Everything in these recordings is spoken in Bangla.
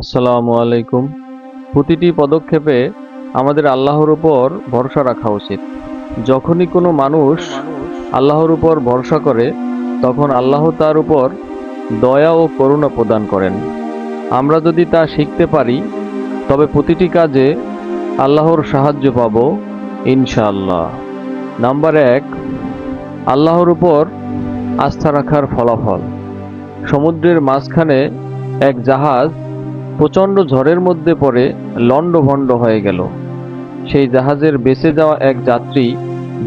আসসালামু আলাইকুম। প্রতিটি পদক্ষেপে আমাদের আল্লাহর উপর ভরসা রাখা উচিত। যখনই কোনো মানুষ আল্লাহর উপর ভরসা করে, তখন আল্লাহ তার উপর দয়া ও করুণা প্রদান করেন। আমরা যদি তা শিখতে পারি, তবে প্রতিটি কাজে আল্লাহর সাহায্য পাব ইনশাআল্লাহ। নাম্বার ১, আল্লাহর উপর আস্থা রাখার ফলাফল। সমুদ্রের মাঝখানে এক জাহাজ প্রচণ্ড ঝড়ের মধ্যে পড়ে লণ্ডভণ্ড হয়ে গেল। সেই জাহাজের বেঁচে যাওয়া এক যাত্রী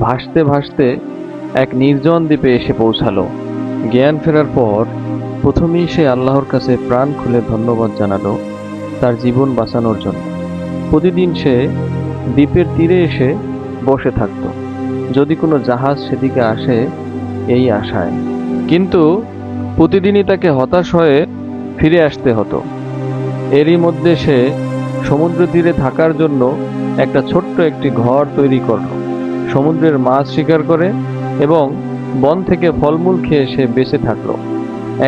ভাসতে ভাসতে এক নির্জন দ্বীপে এসে পৌঁছালো। জ্ঞান ফেরার পর প্রথমেই সে আল্লাহর কাছে প্রাণ খুলে ধন্যবাদ জানালো তার জীবন বাঁচানোর জন্য। প্রতিদিন সে দ্বীপের তীরে এসে বসে থাকত, যদি কোনো জাহাজ সেদিকে আসে এই আশায়। কিন্তু প্রতিদিনই তাকে হতাশ হয়ে ফিরে আসতে হতো। এরই মধ্যে সে সমুদ্র তীরে থাকার জন্য একটি ঘর তৈরি করল। সমুদ্রের মাছ শিকার করে এবং বন থেকে ফলমূল খেয়ে সে বেঁচে থাকলো।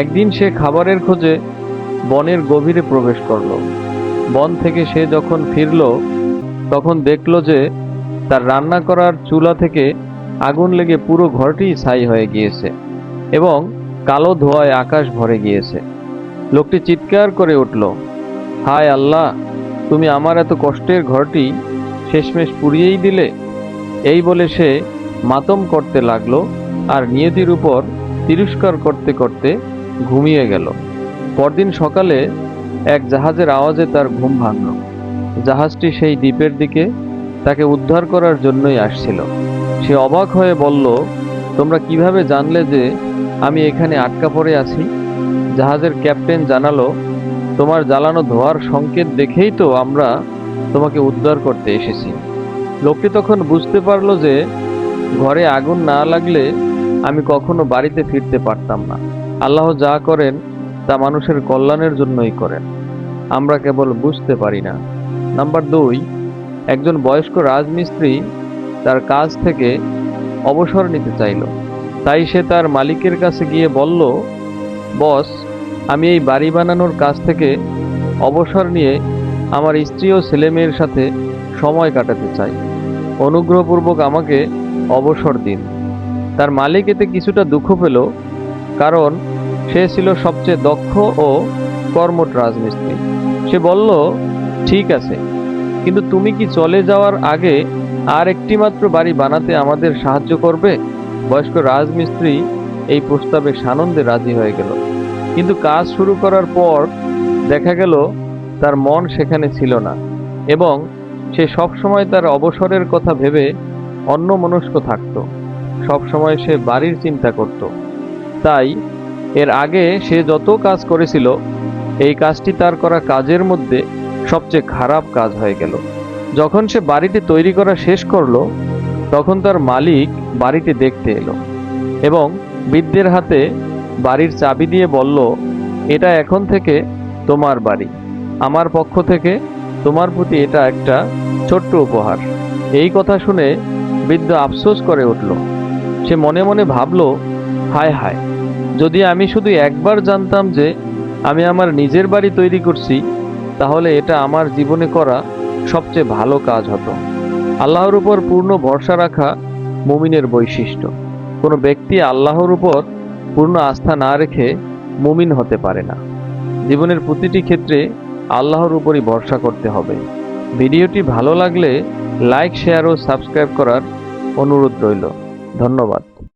একদিন সে খাবারের খোঁজে বনের গভীরে প্রবেশ করল। বন থেকে সে যখন ফিরল, তখন দেখল যে তার রান্না করার চুলা থেকে আগুন লেগে পুরো ঘরটি ছাই হয়ে গিয়েছে এবং কালো ধোঁয়ায় আকাশ ভরে গিয়েছে। লোকটি চিৎকার করে উঠল, হায় আল্লাহ, তুমি আমার এত কষ্টের ঘরটি শেষমেশ পুড়িয়েই দিলে। এই বলে সে মাতম করতে লাগলো আর নিয়তির উপর তিরস্কার করতে করতে ঘুমিয়ে গেল। পরদিন সকালে এক জাহাজের আওয়াজে তার ঘুম ভাঙল। জাহাজটি সেই দ্বীপের দিকে তাকে উদ্ধার করার জন্যই আসছিল। সে অবাক হয়ে বলল, তোমরা কিভাবে জানলে যে আমি এখানে আটকা পড়ে আছি? জাহাজের ক্যাপ্টেন জানালো, তোমার জ্বালানো ধোঁয়ার সংকেত দেখেই তো আমরা তোমাকে উদ্ধার করতে এসেছি। লোকটি তখন বুঝতে পারল যে ঘরে আগুন না লাগলে আমি কখনো বাড়িতে ফিরতে পারতাম না। আল্লাহ যা করেন তা মানুষের কল্যাণের জন্যই করেন, আমরা কেবল বুঝতে পারি না। নাম্বার ২, একজন বয়স্ক রাজমিস্ত্রি তার কাজ থেকে অবসর নিতে চাইল। তাই সে তার মালিকের কাছে গিয়ে বলল, বস, আমি এই বাড়ি বানানোর কাজ থেকে অবসর নিয়ে আমার স্ত্রী ও ছেলেমেয়ের সাথে সময় কাটাতে চাই। অনুগ্রহপূর্বক আমাকে অবসর দিন। তার মালিক এতে কিছুটা দুঃখ পেল, কারণ সে ছিল সবচেয়ে দক্ষ ও কর্মঠ রাজমিস্ত্রি। সে বলল, ঠিক আছে, কিন্তু তুমি কি চলে যাওয়ার আগে আর একটি মাত্র বাড়ি বানাতে আমাদের সাহায্য করবে? বয়স্ক রাজমিস্ত্রি এই প্রস্তাবে সানন্দে রাজি হয়ে গেল। কিন্তু কাজ শুরু করার পর দেখা গেল তার মন সেখানে ছিল না এবং সে সবসময় তার অবসরের কথা ভেবে অন্যমনস্ক থাকত। সবসময় সে বাড়ির চিন্তা করত। তাই এর আগে সে যত কাজ করেছিল, এই কাজটি তার করা কাজের মধ্যে সবচেয়ে খারাপ কাজ হয়ে গেল। যখন সে বাড়িটি তৈরি করা শেষ করলো, তখন তার মালিক বাড়িটি দেখতে এলো এবং বৃদ্ধের হাতে বাড়ির চাবি দিয়ে বলল, এটা এখন থেকে তোমার বাড়ি। আমার পক্ষ থেকে তোমার প্রতি এটা একটা ছোট্ট উপহার। এই কথা শুনে বৃদ্ধ আফসোস করে উঠল। সে মনে মনে ভাবল, হায় হায়, যদি আমি শুধু একবার জানতাম যে আমি আমার নিজের বাড়ি তৈরি করছি, তাহলে এটা আমার জীবনে করা সবচেয়ে ভালো কাজ হতো। আল্লাহর উপর পূর্ণ ভরসা রাখা মুমিনের বৈশিষ্ট্য। কোনো ব্যক্তি আল্লাহর উপর পূর্ণ আস্থা না রেখে মুমিন হতে পারে না। জীবনের প্রতিটি ক্ষেত্রে আল্লাহর উপরই ভরসা করতে হবে। ভিডিওটি ভালো লাগলে লাইক, শেয়ার ও সাবস্ক্রাইব করার অনুরোধ রইল। ধন্যবাদ।